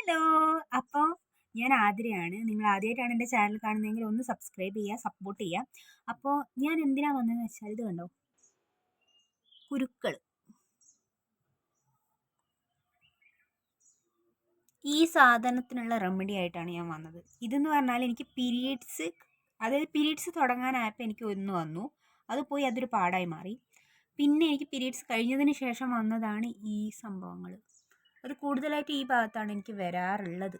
Hello. അപ്പോൾ ഞാൻ ആതിരയാണ്. നിങ്ങൾ ആദ്യമായിട്ടാണ് എൻ്റെ ചാനൽ കാണുന്നതെങ്കിൽ ഒന്ന് സബ്സ്ക്രൈബ് ചെയ്യുക, സപ്പോർട്ട് ചെയ്യുക. അപ്പോൾ ഞാൻ എന്തിനാ വന്നതെന്ന് വെച്ചാൽ ഇത് കണ്ടോ, കുരുക്കൾ. ഈ സാധനത്തിനുള്ള റെമഡി ആയിട്ടാണ് ഞാൻ വന്നത്. ഇതെന്ന് പറഞ്ഞാൽ എനിക്ക് പീരീഡ്സ് തുടങ്ങാനായപ്പോൾ എനിക്ക് ഒന്ന് വന്നു. അത് പോയി അതൊരു പാടായി മാറി. പിന്നെ എനിക്ക് പീരീഡ്സ് കഴിഞ്ഞതിന് ശേഷം വന്നതാണ് ഈ സംഭവങ്ങൾ. അത് കൂടുതലായിട്ട് ഈ ഭാഗത്താണ് എനിക്ക് വരാറുള്ളത്.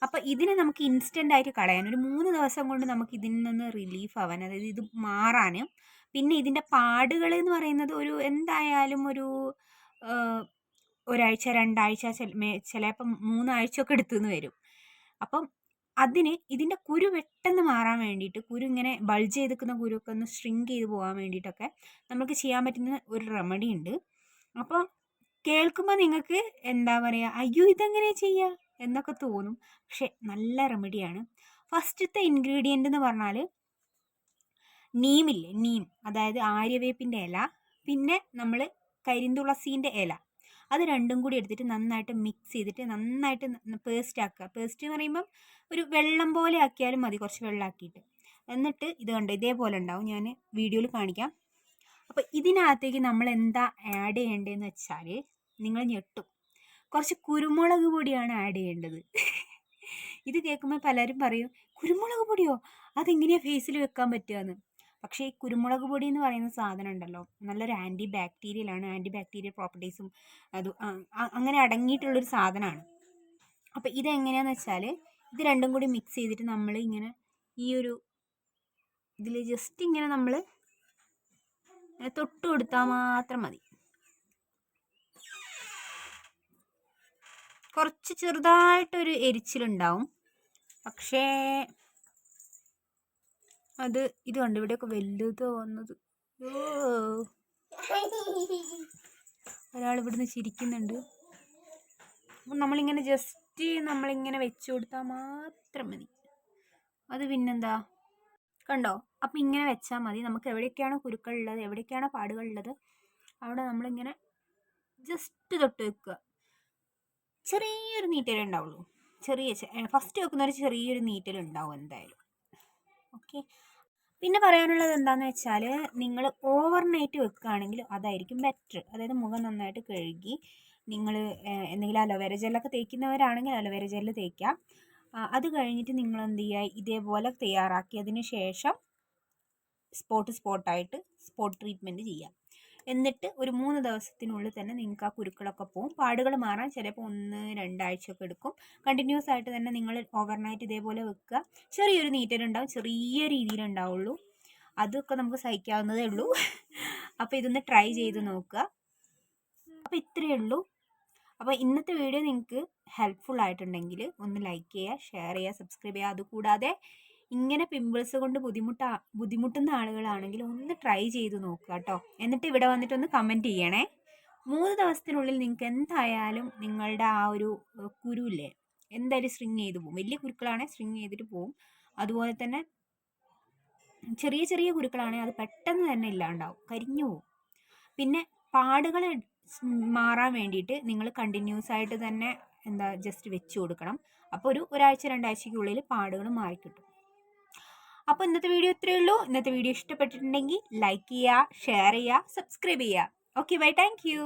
അപ്പോൾ ഇതിനെ നമുക്ക് ഇൻസ്റ്റൻ്റ് ആയിട്ട് കളയാൻ ഒരു 3 ദിവസം കൊണ്ട് നമുക്ക് ഇതിൽ നിന്ന് റിലീഫ് ആവാൻ, അതായത് ഇത് മാറാനും, പിന്നെ ഇതിൻ്റെ പാടുകൾ എന്ന് പറയുന്നത് ഒരു എന്തായാലും ഒരു ഒരാഴ്ച 2 ആഴ്ച ചിലപ്പം 3 ആഴ്ചയൊക്കെ എടുത്തുനിന്ന് വരും. അപ്പം അതിന് ഇതിൻ്റെ കുരു പെട്ടെന്ന് മാറാൻ വേണ്ടിയിട്ട്, കുരു ഇങ്ങനെ ബൾജ് ചെയ്ത് നിൽക്കുന്ന കുരുവൊക്കെ ഒന്ന് ഷ്രിങ്ക് ചെയ്ത് പോകാൻ വേണ്ടിയിട്ടൊക്കെ നമുക്ക് ചെയ്യാൻ പറ്റുന്ന ഒരു റെമഡി ഉണ്ട്. അപ്പോൾ കേൾക്കുമ്പോൾ നിങ്ങൾക്ക് എന്താ പറയുക, അയ്യോ ഇതെങ്ങനെയാണ് ചെയ്യുക എന്നൊക്കെ തോന്നും. പക്ഷെ നല്ല റെമഡിയാണ്. ഫസ്റ്റത്തെ ഇൻഗ്രീഡിയൻ്റ് എന്ന് പറഞ്ഞാൽ നീമില്ലേ, നീം, അതായത് ആര്യവേപ്പിൻ്റെ ഇല, പിന്നെ നമ്മൾ കരിന്തുളസീൻ്റെ ഇല, അത് രണ്ടും കൂടി എടുത്തിട്ട് നന്നായിട്ട് മിക്സ് ചെയ്തിട്ട് നന്നായിട്ട് പേസ്റ്റ് ആക്കുക. പേസ്റ്റ് എന്ന് പറയുമ്പം ഒരു വെള്ളം പോലെ ആക്കിയാലും മതി, കുറച്ച് വെള്ളമാക്കിയിട്ട്. എന്നിട്ട് ഇത് കണ്ടോ ഇതേപോലെ ഉണ്ടാവും, ഞാൻ വീഡിയോയിൽ കാണിക്കാം. അപ്പോൾ ഇതിനകത്തേക്ക് നമ്മൾ എന്താ ആഡ് ചെയ്യേണ്ടതെന്ന് വെച്ചാൽ നിങ്ങൾ ഞെട്ടും, കുറച്ച് കുരുമുളക് പൊടിയാണ് ആഡ് ചെയ്യേണ്ടത്. ഇത് കേൾക്കുമ്പോൾ പലരും പറയും, കുരുമുളക് പൊടിയോ, അതെങ്ങനെയാണ് ഫേസിൽ വെക്കാൻ പറ്റുകയെന്ന്. പക്ഷേ ഈ കുരുമുളക് പൊടി എന്ന് പറയുന്ന സാധനം ഉണ്ടല്ലോ, നല്ലൊരു ആൻറ്റി ബാക്ടീരിയൽ പ്രോപ്പർട്ടീസും അത് അങ്ങനെ അടങ്ങിയിട്ടുള്ളൊരു സാധനമാണ്. അപ്പോൾ ഇതെങ്ങനെയാണെന്ന് വെച്ചാൽ ഇത് രണ്ടും കൂടി മിക്സ് ചെയ്തിട്ട് നമ്മൾ ഇങ്ങനെ ഈ ഒരു ഇതിൽ ജസ്റ്റ് ഇങ്ങനെ നമ്മൾ തൊട്ട് കൊടുത്താൽ മാത്രം മതി. കുറച്ച് ചെറുതായിട്ടൊരു എരിച്ചിലുണ്ടാവും, പക്ഷേ ഇത് കണ്ട് ഇവിടെയൊക്കെ വലുതോ വന്നത്. ഒരാൾ ഇവിടുന്ന് ചിരിക്കുന്നുണ്ട്. അപ്പം നമ്മളിങ്ങനെ ജസ്റ്റ് നമ്മളിങ്ങനെ വെച്ച് കൊടുത്താൽ മാത്രം മതി. അത് പിന്നെന്താ കണ്ടോ, അപ്പം ഇങ്ങനെ വെച്ചാൽ മതി. നമുക്ക് എവിടെയൊക്കെയാണോ കുരുക്കളുള്ളത്, എവിടെയൊക്കെയാണോ പാടുകളുള്ളത്, അവിടെ നമ്മളിങ്ങനെ ജസ്റ്റ് തൊട്ട് വെക്കുക. ചെറിയൊരു നീറ്റലേ ഉണ്ടാവുള്ളൂ, ഫസ്റ്റ് വെക്കുന്നൊരു ചെറിയൊരു നീറ്റലുണ്ടാവും എന്തായാലും. ഓക്കെ. പിന്നെ പറയാനുള്ളത് എന്താണെന്ന് വെച്ചാൽ നിങ്ങൾ ഓവർനൈറ്റ് വെക്കുകയാണെങ്കിൽ അതായിരിക്കും ബെറ്റർ. അതായത് മുഖം നന്നായിട്ട് കഴുകി നിങ്ങൾ എന്തെങ്കിലും അലോവേര ജെല്ലൊക്കെ തേക്കുന്നവരാണെങ്കിൽ അലോവേര ജെല്ല് തേക്കാം. അത് കഴിഞ്ഞിട്ട് നിങ്ങൾ എന്ത് ചെയ്യുക, ഇതേപോലെ തയ്യാറാക്കിയതിന് ശേഷം സ്പോട്ടായിട്ട് സ്പോട്ട് ട്രീറ്റ്മെൻറ്റ് ചെയ്യാം. എന്നിട്ട് ഒരു 3 ദിവസത്തിനുള്ളിൽ തന്നെ നിങ്ങൾക്ക് ആ കുരുക്കളൊക്കെ പോകും. പാടുകൾ മാറാൻ ചിലപ്പോൾ 1-2 ആഴ്ചയൊക്കെ എടുക്കും. കണ്ടിന്യൂസ് ആയിട്ട് തന്നെ നിങ്ങൾ ഓവർനൈറ്റ് ഇതേപോലെ വെക്കുക. ചെറിയൊരു നീറ്റലുണ്ടാവും, ചെറിയ രീതിയിലുണ്ടാവുള്ളൂ, അതൊക്കെ നമുക്ക് സഹിക്കാവുന്നതേ ഉള്ളൂ. അപ്പോൾ ഇതൊന്ന് ട്രൈ ചെയ്ത് നോക്കുക. അപ്പോൾ ഇത്രയേ ഉള്ളൂ. അപ്പോൾ ഇന്നത്തെ വീഡിയോ നിങ്ങൾക്ക് ഹെൽപ്ഫുൾ ആയിട്ടുണ്ടെങ്കിൽ ഒന്ന് ലൈക്ക് ചെയ്യുക, ഷെയർ ചെയ്യുക, സബ്സ്ക്രൈബ് ചെയ്യുക. അതുകൂടാതെ ഇങ്ങനെ പിമ്പിൾസ് കൊണ്ട് ബുദ്ധിമുട്ടുന്ന ആളുകളാണെങ്കിൽ ഒന്ന് ട്രൈ ചെയ്ത് നോക്കുക കേട്ടോ. എന്നിട്ട് ഇവിടെ വന്നിട്ടൊന്ന് കമൻറ്റ് ചെയ്യണേ. 3 ദിവസത്തിനുള്ളിൽ നിങ്ങൾക്ക് എന്തായാലും നിങ്ങളുടെ ആ ഒരു കുരുവില്ലേ എന്തായാലും സ്ട്രിങ് ചെയ്ത് പോകും. വലിയ കുരുക്കളാണെങ്കിൽ സ്ട്രിങ് ചെയ്തിട്ട് പോകും. അതുപോലെ തന്നെ ചെറിയ ചെറിയ കുരുക്കളാണെങ്കിൽ അത് പെട്ടെന്ന് തന്നെ ഇല്ലാണ്ടാവും, കരിഞ്ഞു പോകും. പിന്നെ പാടുകൾ മാറാൻ വേണ്ടിയിട്ട് നിങ്ങൾ കണ്ടിന്യൂസ് ആയിട്ട് തന്നെ ജസ്റ്റ് വെച്ച് കൊടുക്കണം. അപ്പോൾ ഒരാഴ്ച 2 ആഴ്ചയ്ക്കുള്ളിൽ പാടുകൾ മാറിക്കിട്ടും. അപ്പോൾ ഇന്നത്തെ വീഡിയോ ഇത്രയേ ഉള്ളൂ. ഇന്നത്തെ വീഡിയോ ഇഷ്ടപ്പെട്ടിട്ടുണ്ടെങ്കിൽ ലൈക്ക് ചെയ്യുക, ഷെയർ ചെയ്യുക, സബ്സ്ക്രൈബ് ചെയ്യുക. Okay bye, thank you.